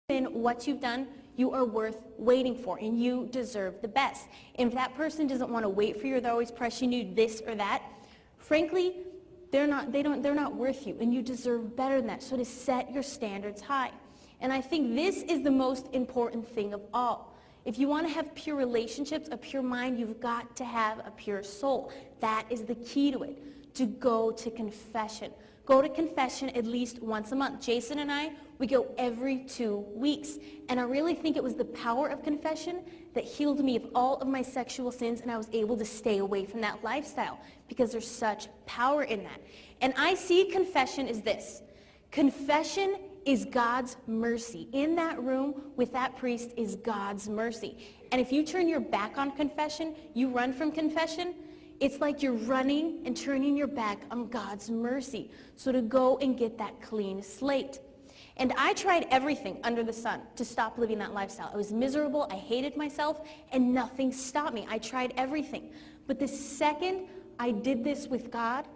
in what you've done, you are worth waiting for, and you deserve the best. And if that person doesn't want to wait for you, or they're always pressuring you this or that, frankly, they're not worth you, and you deserve better than that. So to set your standards high. And I think this is the most important thing of all. If you want to have pure relationships, a pure mind, you've got to have a pure soul. That is the key to it, to go to confession. Go to confession at least once a month. Jason and I, we go every 2 weeks. And I really think it was the power of confession that healed me of all of my sexual sins, and I was able to stay away from that lifestyle because there's such power in that. And I see confession as this. Confession is God's mercy. In that room with that priest is God's mercy. And if you turn your back on confession, you run from confession, it's like you're running and turning your back on God's mercy. So to go and get that clean slate. And I tried everything under the sun to stop living that lifestyle. I was miserable, I hated myself, and nothing stopped me. I tried everything. But the second I did this with God,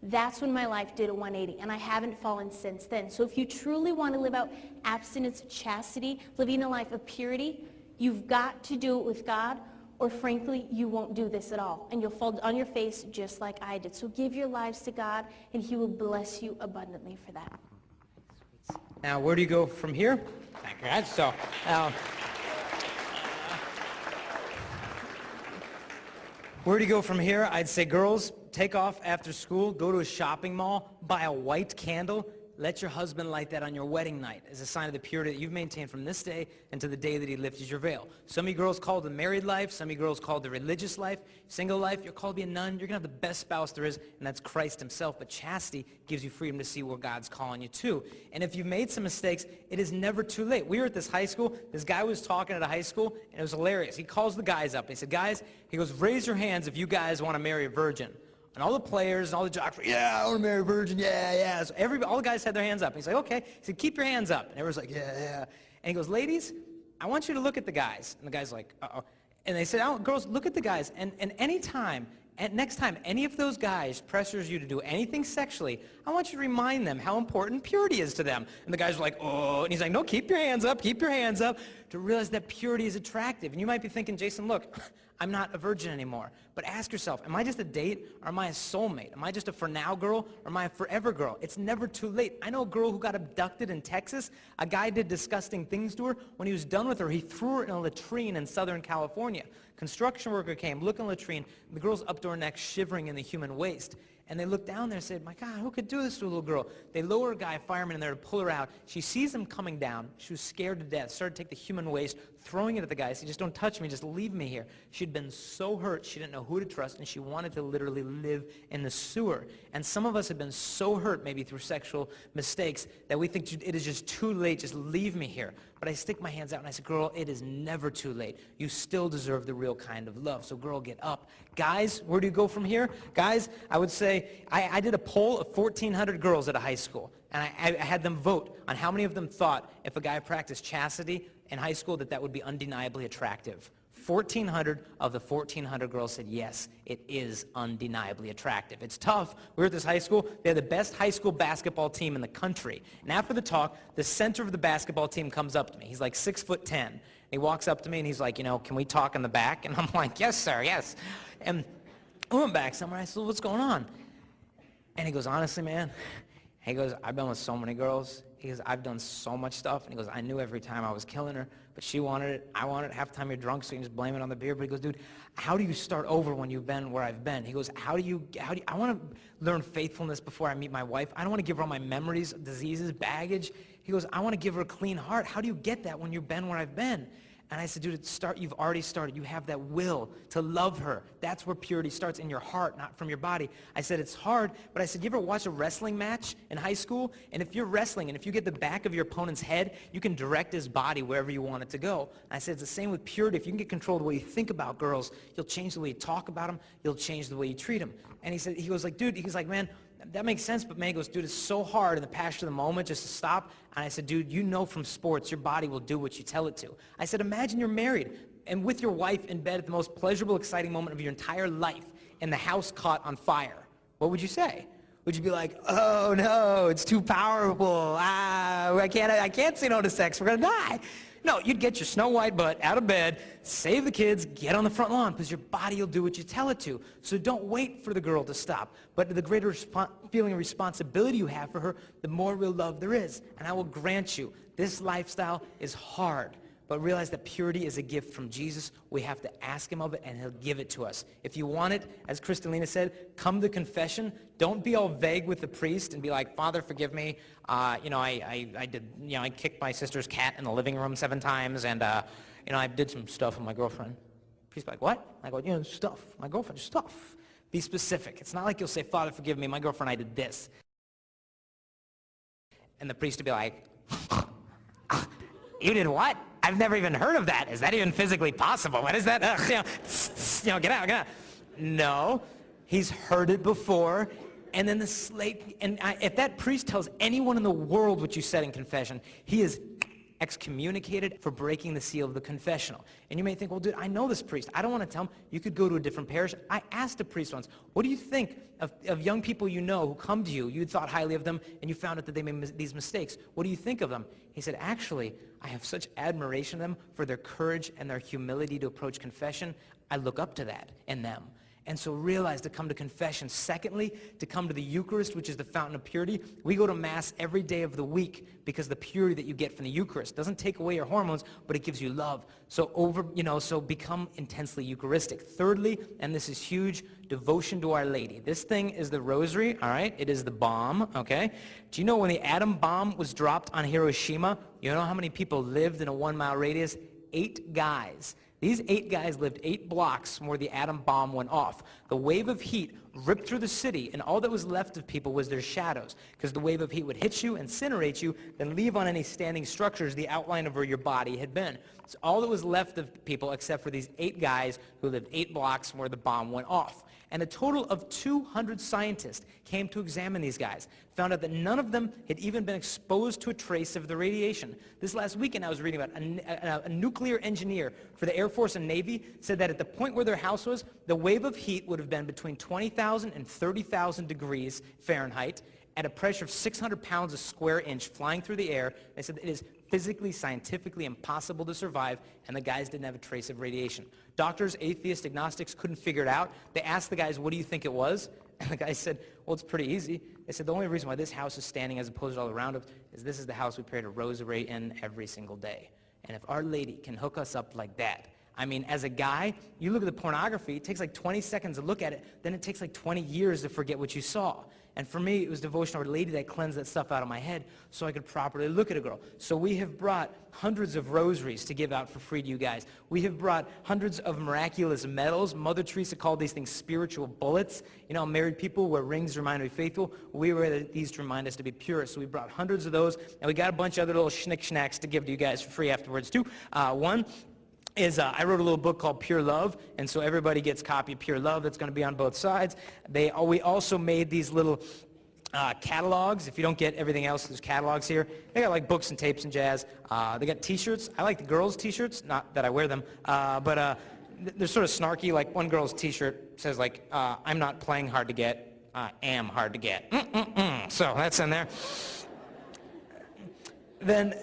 that's when my life did a 180, and I haven't fallen since then. So if you truly want to live out abstinence, chastity, living a life of purity, you've got to do it with God, or frankly, you won't do this at all, and you'll fall on your face just like I did. So give your lives to God, and He will bless you abundantly for that. Now, where do you go from here? Thank God. So, where do you go from here? I'd say, girls, take off after school, go to a shopping mall, buy a white candle, let your husband light that on your wedding night as a sign of the purity that you've maintained from this day until the day that he lifts your veil. Some of you girls call it the married life, some of you girls call it the religious life, single life, you're called to be a nun, you're going to have the best spouse there is, and that's Christ Himself. But chastity gives you freedom to see where God's calling you to. And if you've made some mistakes, it is never too late. We were at this high school, this guy was talking at a high school, and it was hilarious. He calls the guys up, and he said, guys, he goes, raise your hands if you guys want to marry a virgin. And all the players and all the jocks were, yeah, I want to marry a virgin, yeah. So all the guys had their hands up. And he's like, okay. He said, keep your hands up. And everyone's like, yeah. And he goes, ladies, I want you to look at the guys. And the guy's like, uh-oh. And they said, oh, girls, look at the guys. And next time any of those guys pressures you to do anything sexually, I want you to remind them how important purity is to them. And the guys were like, oh. And he's like, no, keep your hands up, to realize that purity is attractive. And you might be thinking, Jason, look, I'm not a virgin anymore. But ask yourself, am I just a date or am I a soulmate? Am I just a for now girl or am I a forever girl? It's never too late. I know a girl who got abducted in Texas. A guy did disgusting things to her. When he was done with her, he threw her in a latrine in Southern California. Construction worker came, looked in the latrine. The girl's up to her neck shivering in the human waste. And they looked down there and said, my God, who could do this to a little girl? They lower a guy, a fireman in there to pull her out. She sees him coming down. She was scared to death, started to take the human waste, throwing it at the guy. She said, just don't touch me, just leave me here. She'd been so hurt, she didn't know who to trust, and she wanted to literally live in the sewer. And some of us have been so hurt, maybe through sexual mistakes, that we think it is just too late, just leave me here. But I stick my hands out and I say, girl, it is never too late. You still deserve the real kind of love. So girl, get up. Guys, where do you go from here? Guys, I would say, I did a poll of 1,400 girls at a high school. And I had them vote on how many of them thought if a guy practiced chastity in high school that would be undeniably attractive. 1,400 of the 1,400 girls said, yes, it is undeniably attractive. It's tough. We were at this high school. They're the best high school basketball team in the country. And after the talk, the center of the basketball team comes up to me. He's like 6'10". He walks up to me and he's like, can we talk in the back? And I'm like, yes, sir, yes. And I went back somewhere. I said, what's going on? And he goes, honestly, man, he goes, I've been with so many girls. He goes, I've done so much stuff. And he goes, I knew every time I was killing her, but she wanted it. I wanted it. Half the time you're drunk, so you can just blame it on the beer. But he goes, dude, how do you start over when you've been where I've been? He goes, I want to learn faithfulness before I meet my wife. I don't want to give her all my memories, diseases, baggage. He goes, I want to give her a clean heart. How do you get that when you've been where I've been? And I said, dude, you've already started. You have that will to love her. That's where purity starts, in your heart, not from your body. I said, it's hard, but I said, you ever watch a wrestling match in high school? And if you're wrestling, and if you get the back of your opponent's head, you can direct his body wherever you want it to go. And I said, it's the same with purity. If you can get control of the way you think about girls, you'll change the way you talk about them, you'll change the way you treat them. And he goes like, dude, he's like, man, that makes sense, but man, he goes, dude, it's so hard in the passion of the moment just to stop. And I said, dude, you know from sports, your body will do what you tell it to. I said, imagine you're married and with your wife in bed at the most pleasurable, exciting moment of your entire life, and the house caught on fire. What would you say? Would you be like, oh no, it's too powerful. I can't say no to sex. We're gonna die. No, you'd get your Snow White butt out of bed, save the kids, get on the front lawn, because your body will do what you tell it to. So don't wait for the girl to stop. But the greater feeling of responsibility you have for her, the more real love there is. And I will grant you, this lifestyle is hard. But realize that purity is a gift from Jesus. We have to ask him of it, and he'll give it to us. If you want it, as Kristalina said, come to confession. Don't be all vague with the priest and be like, Father, forgive me. I kicked my sister's cat in the living room 7 times, and I did some stuff with my girlfriend. Priest be like, what? I go, stuff. My girlfriend, stuff. Be specific. It's not like you'll say, Father, forgive me. My girlfriend, I did this. And the priest will be like, you did what? I've never even heard of that. Is that even physically possible? What is that? Get out. No, he's heard it before. And then if that priest tells anyone in the world what you said in confession, he is excommunicated for breaking the seal of the confessional. And you may think, well, dude, I know this priest. I don't want to tell him. You could go to a different parish. I asked a priest once, what do you think of young people you know who come to you? You thought highly of them, and you found out that they made these mistakes. What do you think of them? He said, actually, I have such admiration of them for their courage and their humility to approach confession. I look up to that in them. And so realize to come to confession. Secondly, to come to the Eucharist, which is the fountain of purity. We go to Mass every day of the week because the purity that you get from the Eucharist doesn't take away your hormones, but it gives you love. So become intensely Eucharistic. Thirdly, and this is huge, devotion to Our Lady. This thing is the rosary, all right? It is the bomb, okay? Do you know when the atom bomb was dropped on Hiroshima, you know how many people lived in a 1-mile radius? 8 guys. These 8 guys lived 8 blocks from where the atom bomb went off. The wave of heat ripped through the city, and all that was left of people was their shadows, because the wave of heat would hit you, incinerate you, then leave on any standing structures the outline of where your body had been. So all that was left of people, except for these 8 guys who lived 8 blocks from where the bomb went off. And a total of 200 scientists came to examine these guys, found out that none of them had even been exposed to a trace of the radiation. This last weekend I was reading about a nuclear engineer for the Air Force and Navy said that at the point where their house was, the wave of heat would have been between 20,000 and 30,000 degrees Fahrenheit at a pressure of 600 pounds a square inch flying through the air. They said it is physically, scientifically impossible to survive, and the guys didn't have a trace of radiation. Doctors, atheists, agnostics couldn't figure it out. They asked the guys, what do you think it was? And the guys said, well, it's pretty easy. They said, the only reason why this house is standing as opposed to all around it is this is the house we pray a rosary in every single day. And if Our Lady can hook us up like that, I mean, as a guy, you look at the pornography, it takes like 20 seconds to look at it, then it takes like 20 years to forget what you saw. And for me, it was devotion to Our Lady that cleansed that stuff out of my head so I could properly look at a girl. So we have brought hundreds of rosaries to give out for free to you guys. We have brought hundreds of miraculous medals. Mother Teresa called these things spiritual bullets. You know, married people wear rings to remind to be faithful. We wear these to remind us to be pure. So we brought hundreds of those, and we got a bunch of other little schnick-schnacks to give to you guys for free afterwards, too. One is I wrote a little book called Pure Love, and so everybody gets a copy of Pure Love. That's going to be on both sides. We also made these little catalogs. If you don't get everything else, there's catalogs here. They got like books and tapes and jazz. They got t-shirts. I like the girls' t-shirts, not that I wear them, but they're sort of snarky. Like one girl's t-shirt says like, I'm not playing hard to get, I am hard to get. So that's in there. Then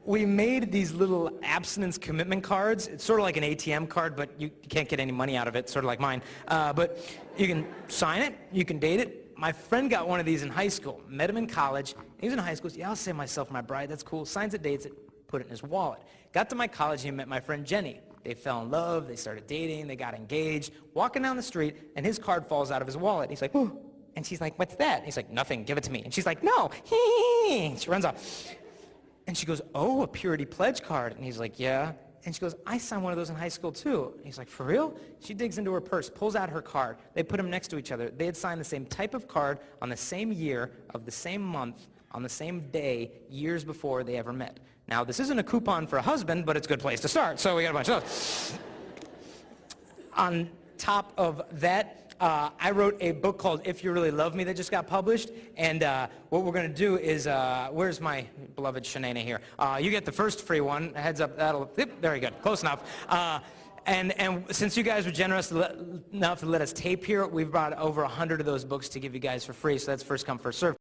we made these little abstinence commitment cards. It's sort of like an ATM card, but you can't get any money out of it, sort of like mine. But you can sign it, you can date it. My friend got one of these in high school, met him in college. He was in high school, yeah, I'll save myself my bride, that's cool. Signs it, dates it, put it in his wallet. Got to my college, he met my friend Jenny. They fell in love, they started dating, they got engaged. Walking down the street, and his card falls out of his wallet. He's like, ooh. And she's like, what's that? And he's like, nothing, give it to me. And she's like, no. She runs off. And she goes, oh, a purity pledge card. And he's like, yeah. And she goes, I signed one of those in high school too. And he's like, for real? She digs into her purse, pulls out her card. They put them next to each other. They had signed the same type of card on the same year of the same month on the same day years before they ever met. Now, this isn't a coupon for a husband, but it's a good place to start. So we got a bunch of those. On top of that, I wrote a book called If You Really Love Me that just got published, and what we're going to do is, where's my beloved Shanaina here? You get the first free one, heads up, that'll, yep, very good, close enough. And since you guys were generous enough to let us tape here, we've brought over 100 of those books to give you guys for free, so that's first come, first serve.